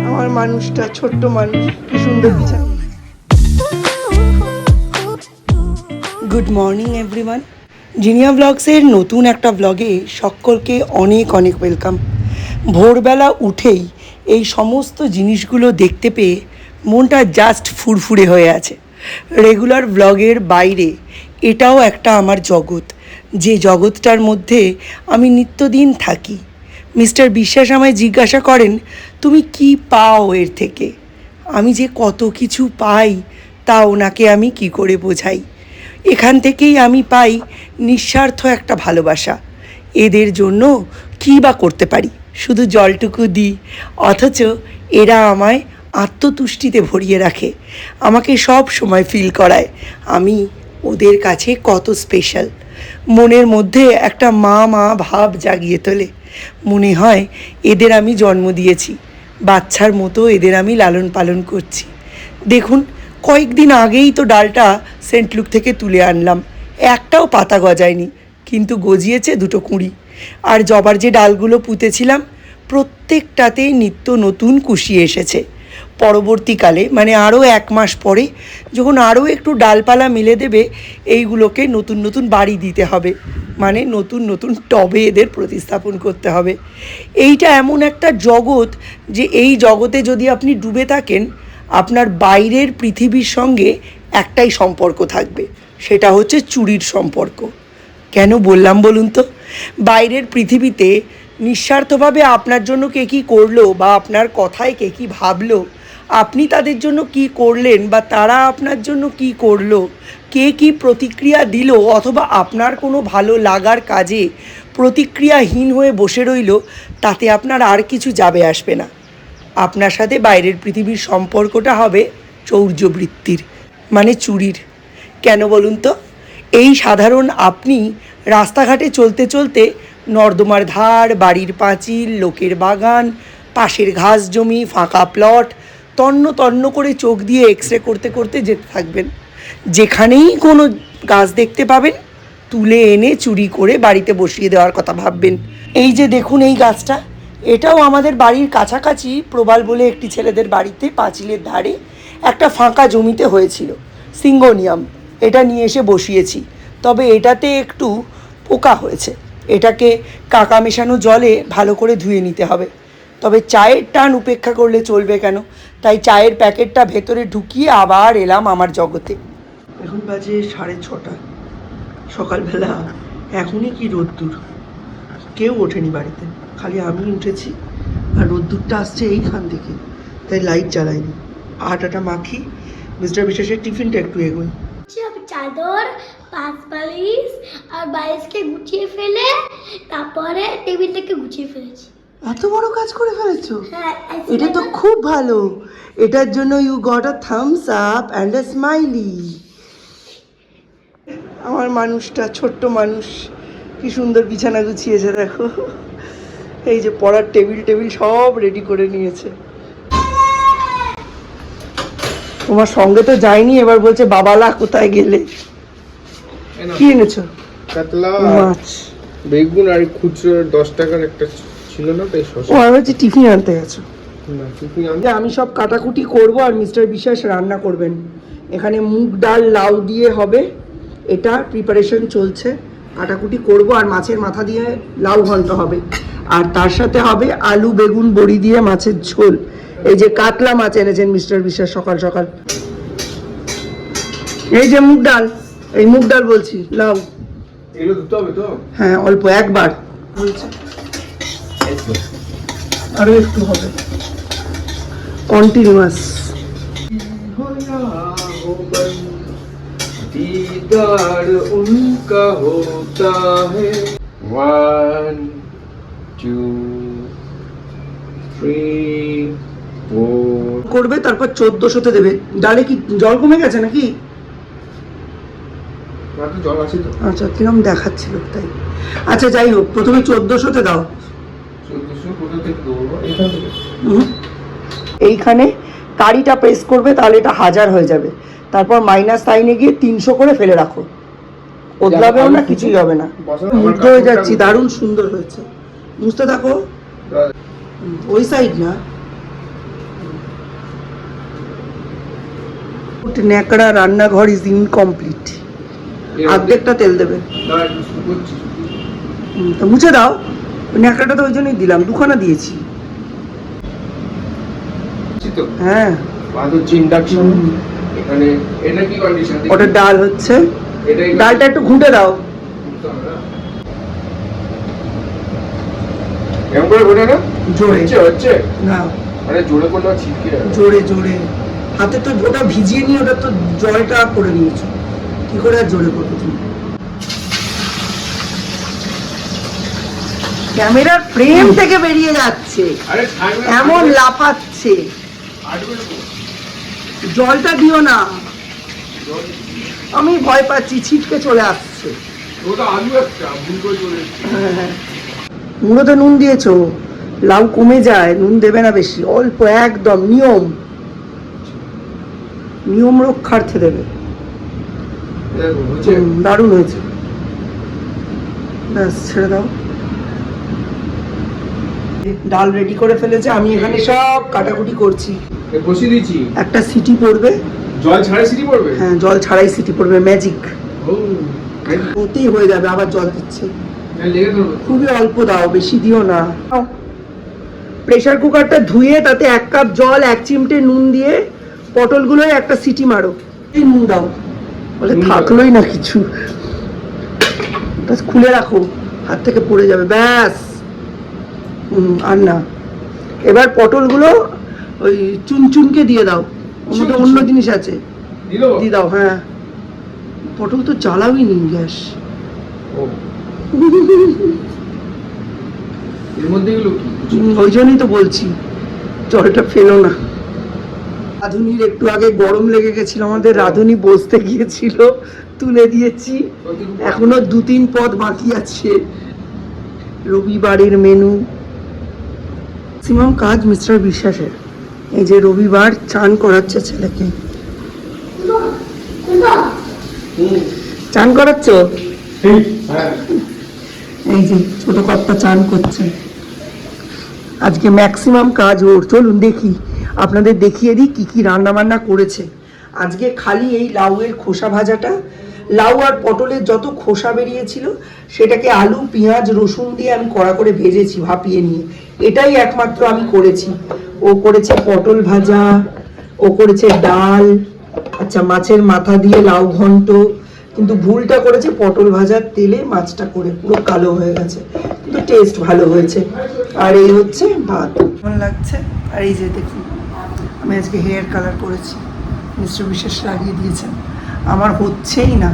আমার মানুষটা ছোট্ট মানুষ, কি সুন্দর বিছানা। গুড মর্নিং এভরিওয়ান, জিনিয়া ব্লগসের নতুন একটা ব্লগে সকলকে অনেক অনেক ওয়েলকাম। ভোরবেলা উঠেই এই সমস্ত জিনিসগুলো দেখতে পেয়ে মনটা জাস্ট ফুরফুরে হয়ে আছে। রেগুলার ব্লগের বাইরে এটাও একটা আমার জগৎ, যে জগৎটার মধ্যে আমি নিত্যদিন থাকি। মিস্টার বিশ্বাস আমায় জিজ্ঞাসা করেন, তুমি কি পাও এর থেকে? আমি যে কত কিছু পাই তা ওনাকে আমি কি করে বোঝাই। এখান থেকেই আমি পাই নিঃস্বার্থ একটা ভালোবাসা। এদের জন্য কী বা করতে পারি, শুধু জলটুকু দিই, অথচ এরা আমায় আত্মতুষ্টিতে ভরিয়ে রাখে, আমাকে সব সময় ফিল করায় আমি ওদের কাছে কত স্পেশাল। মনের মধ্যে একটা মা মা ভাব জাগিয়ে তোলে। মনে হয় এদের আমি জন্ম দিয়েছি, বাচ্চার মতো এদের আমি লালন পালন করছি। দেখুন, কয়েকদিন আগেই তো ডালটা সেন্ট লুক থেকে তুলে আনলাম, একটাও পাতা গজায়নি, কিন্তু গজিয়েছে দুটো কুঁড়ি। আর জবার যে ডালগুলো পুঁতেছিলাম প্রত্যেকটাতেই নিত্য নতুন কুশি এসেছে। পরবর্তীকালে মানে আরও 1 মাস পরে যখন আরও একটু ডালপালা মিলে দেবে, এইগুলোকে নতুন নতুন বাড়ি দিতে হবে, মানে নতুন নতুন টবে এদের প্রতিস্থাপন করতে হবে। এইটা এমন একটা জগৎ যে এই জগতে যদি আপনি ডুবে থাকেন, আপনার বাইরের পৃথিবীর সঙ্গে একটাই সম্পর্ক থাকবে, সেটা হচ্ছে চুরির সম্পর্ক। কেন বললাম বলুন তো? বাইরের পৃথিবীতে নিঃস্বার্থভাবে আপনার জন্য কে কী করলো, বা আপনার কথায় কে কী ভাবলো, আপনি তাদের জন্য কি করলেন, বা তারা আপনার জন্য কি করলো, কে কী প্রতিক্রিয়া দিল, অথবা আপনার কোনো ভালো লাগার কাজে প্রতিক্রিয়াহীন হয়ে বসে রইল, তাতে আপনার আর কিছু যাবে আসবে না। আপনার সাথে বাইরের পৃথিবীর সম্পর্কটা হবে চৌর্যবৃত্তির, মানে চুরির। কেন বলুন তো? এই সাধারণ আপনি রাস্তাঘাটে চলতে চলতে নর্দমার ধার, বাড়ির পাঁচিল, লোকের বাগান, পাশের ঘাস জমি, ফাঁকা প্লট তন্ন তন্ন করে চোখ দিয়ে এক্সরে করতে করতে যেতে থাকবেন। যেখানেই কোনো গাছ দেখতে পাবেন তুলে এনে চুরি করে বাড়িতে বসিয়ে দেওয়ার কথা ভাববেন। এই যে দেখুন এই গাছটা, এটাও আমাদের বাড়ির কাছাকাছি প্রবাল বলে একটি ছেলেদের বাড়িতে পাঁচিলের ধারে একটা ফাঁকা জমিতে হয়েছিল সিঙ্গোনিয়াম। এটা নিয়ে এসে বসিয়েছি, তবে এটাতে একটু পোকা হয়েছে। এটাকে কাকা মেশানো জলে ভালো করে ধুয়ে নিতে হবে। তবে চায়ের টান উপেক্ষা করলে চলবে কেন, তাই চায়ের প্যাকেটটা ভেতরে ঢুকিয়ে আবার এলাম আমার জগতে। এখন বাজে 6:30 সকালবেলা। এখনই কি রোদ্দুর, কেউ ওঠেনি বাড়িতে, খালি আমি উঠেছি, আর রোদ্দুরটা আসছে এইখান থেকে, তাই লাইট জ্বালাইনি। আটাটা মাখি, মিস্টার বিশ্বাসের টিফিনটা একটু এগোই। চাদর, পাঁচ বালিশ আর বালিশকে গুছিয়ে ফেলে তারপরে টেবিলটাকে গুছিয়ে ফেলেছি। এত বড় কাজ করে ফেলেছো? হ্যাঁ, এটা তো খুব ভালো। এটার জন্য you got a thumbs up and a smiley. আমার মানুষটা ছোট্ট মানুষ, কি সুন্দর বিছানা গুছিয়েছে দেখো। এই যে পড়ার টেবিল সব রেডি করে নিয়েছে। তোমার সঙ্গে তো যাইনি, এবার বলছে বাবালা কোথায় গেলে। কি এনেছো? কাতলা মাছ, বেগুন আর খুচরো 10 টাকার একটা ছিল না, তাই শসা। ও, আমি ভাবছি টিফিন আনতে গেছো। না, টিফিন আনতে আমি সব কাটাকুটি করব আর মিস্টার বিশ্বাস রান্না করবেন। এখানে মুগ ডাল লাউ দিয়ে হবে, এটা প্রিপারেশন চলছে। কাটাকুটি করব আর মাছের মাথা দিয়ে লাউ ঘন্ট হবে, আর তার সাথে হবে আলু বেগুন বড়ি দিয়ে মাছের ঝোল। এই যে কাতলা মাছ এনেছেন মিস্টার বিশ্বাস সকাল সকাল। এই যে মুগ ডাল, এই মুগ ডাল বলছি, লাউ। এগুলো দিতে হবে তো? হ্যাঁ, অল্প একবার বলছে, আরো একটু হবে, কন্টিনিউয়াস। दीदार उनका होता है 1 2 3 4 করবে, তারপর 1400-তে দেবে। ডালে কি জল কমে গেছে নাকি? মাত্র জল আছে তো। আচ্ছা, কিরম দেখাচ্ছিল তাই। আচ্ছা যাই হোক, প্রথমে 1400-তে দাও। 1400 কোথা থেকে দেবো? এখান থেকে। এইখানে কারিটা প্রেস করবে, তাহলে এটা 1000 হয়ে যাবে। তারপর মাইনাস সাইনে গিয়ে 300 করে ফেলে রাখো। বদলাবেও না, কিছুই হবে না। বসানো মুগ্ধ হয়ে যাচ্ছি, দারুণ সুন্দর হয়েছে। বুঝতে থাকো। ওই সাইড না, ন্যাকড়া রান্নাঘর ইজ ইনকমপ্লিট। অর্ধেকটা তেল দেবে। তা মুছে দাও। ওই ন্যাকড়াটা তো ওই জন্যই দিলাম, দুখানা দিয়েছি। হ্যাঁ, ইন্ডাকশন এখানে। এটা কি কন্ডিশন? ওটা ডাল হচ্ছে, ডালটা একটু ঘুঁটে দাও। এমন করে ঘুরে না? জোরে হচ্ছে না, মানে জোরে করলে ছিটকে যাবে। জোরে জোরে হাতে তো ওটা ভিজিয়ে নিয়ে ওটা তো জলটা করে নিয়েছো, কি করে আর জোরে করবো তুমি? ক্যামেরার ফ্রেম থেকে বেরিয়ে যাচ্ছে, আরে এমন লাফাচ্ছে। জলটা দিও না, আমি ভয় পাচ্ছি, ছিটকে চলে আসছে। ওটা আলু একটা ভুল করে চলে এসেছে। মুড়োতে নুন দিয়েছো, লাউ কমে যায়, নুন দেবে না বেশি, অল্প একদম নিয়ম রক্ষার্থে দেবে। দেখো হচ্ছে। দারুণ হয়েছে, ব্যাস ছেড়ে দাও। ডাল রেডি করে ফেলেছে, আমি এখানে সব কাটাকুটি করছি। বসিয়ে দিয়েছি। একটা সিটি পড়বে। জল ছাড়াই সিটি পড়বে? হ্যাঁ, জল ছাড়াই সিটি পড়বে, ম্যাজিক। ও ওতেই হয়ে যাবে, আবার জল দিচ্ছে। লেগে ধরবে। খুবই অল্প দাও, বেশি দিও না। প্রেসার কুকারটা ধুয়ে তাতে 1 কাপ জল, 1 চিমটে নুন দিয়ে পটলগুলোয় একটা সিটি মারো। এই নুন দাও, বলে থাকলোই না কিছু। খুলে রাখো, হাত থেকে পড়ে যাবে, ব্যাস। আর না, এবার পটলগুলো ওই চুনচুনকে দিয়ে দাও, ওর মধ্যে অন্য জিনিস আছে, দিয়ে দাও। হ্যাঁ, পটল তো জ্বালাওই নি গ্যাস। এর মধ্যে এগুলো কি? ওই জন্যই তো বলছি জলটা ফেলো না। রাঁধুনির একটু আগে গরম লেগে গেছিল, আমাদের রাঁধুনি বসতে গিয়েছিল, তুলে দিয়েছি। এখনো 2-3 পদ বাকি আছে। রবিবারের মেনু, ম্যাক্সিমাম কাজ মিস্টার বিশ্বাসের। এই যে রবিবার চান করাচ্ছে ছেলেকে। চান করাচ্ছ? এই যে ছোট কর্তা চান করছে। আজকে ম্যাক্সিমাম কাজ ওর। চলুন দেখি, আপনাদের দেখিয়ে দিই কি কি রান্না বান্না করেছে। আজকে খালি এই লাউয়ের খোসা ভাজাটা, লাউ আর পটলের যত খোসা বেরিয়েছিল সেটাকে আলু পেঁয়াজ রসুন দিয়ে আমি কড়া করে ভেজেছি ভাপিয়ে নিয়ে, এটাই একমাত্র আমি করেছি। ও করেছে পটল ভাজা, ও করেছে ডাল, আচ্ছা মাছের মাথা দিয়ে লাউ ঘন্ট, কিন্তু ভুলটা করেছে পটল ভাজার তেলে মাছটা করে পুরো কালো হয়ে গেছে, কিন্তু টেস্ট ভালো হয়েছে। আর এই হচ্ছে ভাত। কেমন লাগছে? আর এই যে দেখুন, আমি আজকে হেয়ার কালার করেছি, মিস্টার বিশেষ লাগিয়ে দিয়েছেন। আমার হচ্ছেই না,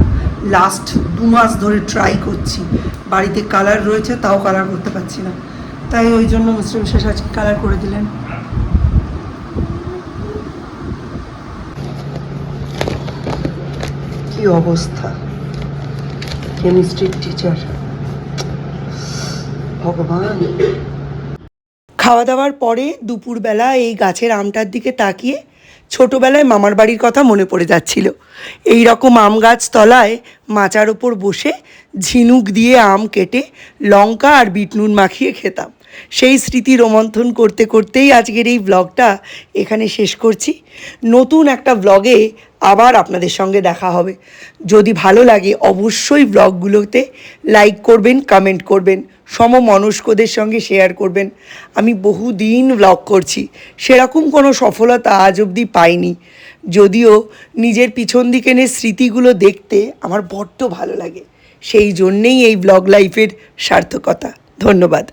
লাস্ট 2 মাস ধরে ট্রাই করছি, বাড়িতে কালার রয়েছে তাও কালার করতে পারছি না, তাই ওই জন্য মিস্টার বিশেষ আজকে কালার করে দিলেন। কি অবস্থা, কেমিস্ট্রির টিচার, ভগবান। খাওয়া দাওয়ার পরে দুপুরবেলা এই গাছের আমটার দিকে তাকিয়ে ছোটোবেলায় মামার বাড়ির কথা মনে পড়ে যাচ্ছিল। এই রকম আম গাছ তলায় মাচার ওপর বসে ঝিনুক দিয়ে আম কেটে লঙ্কা আর বিট নুন মাখিয়ে খেতাম। সেই স্মৃতি রোমন্থন করতে করতেই আজকের এই ব্লগটা এখানে শেষ করছি। নতুন একটা ব্লগে আবার আপনাদের সঙ্গে দেখা হবে। যদি ভালো লাগে অবশ্যই ব্লগগুলোতে লাইক করবেন, কমেন্ট করবেন, সমমনস্কদের সঙ্গে শেয়ার করবেন। আমি বহুদিন ব্লগ করছি, সেরকম কোনো সফলতা আজ অবধি পাইনি, যদিও নিজের পিছন দিকে নিয়ে স্মৃতিগুলো দেখতে আমার বড্ড ভালো লাগে। সেই জন্যেই এই ব্লগ লাইফের সার্থকতা। ধন্যবাদ।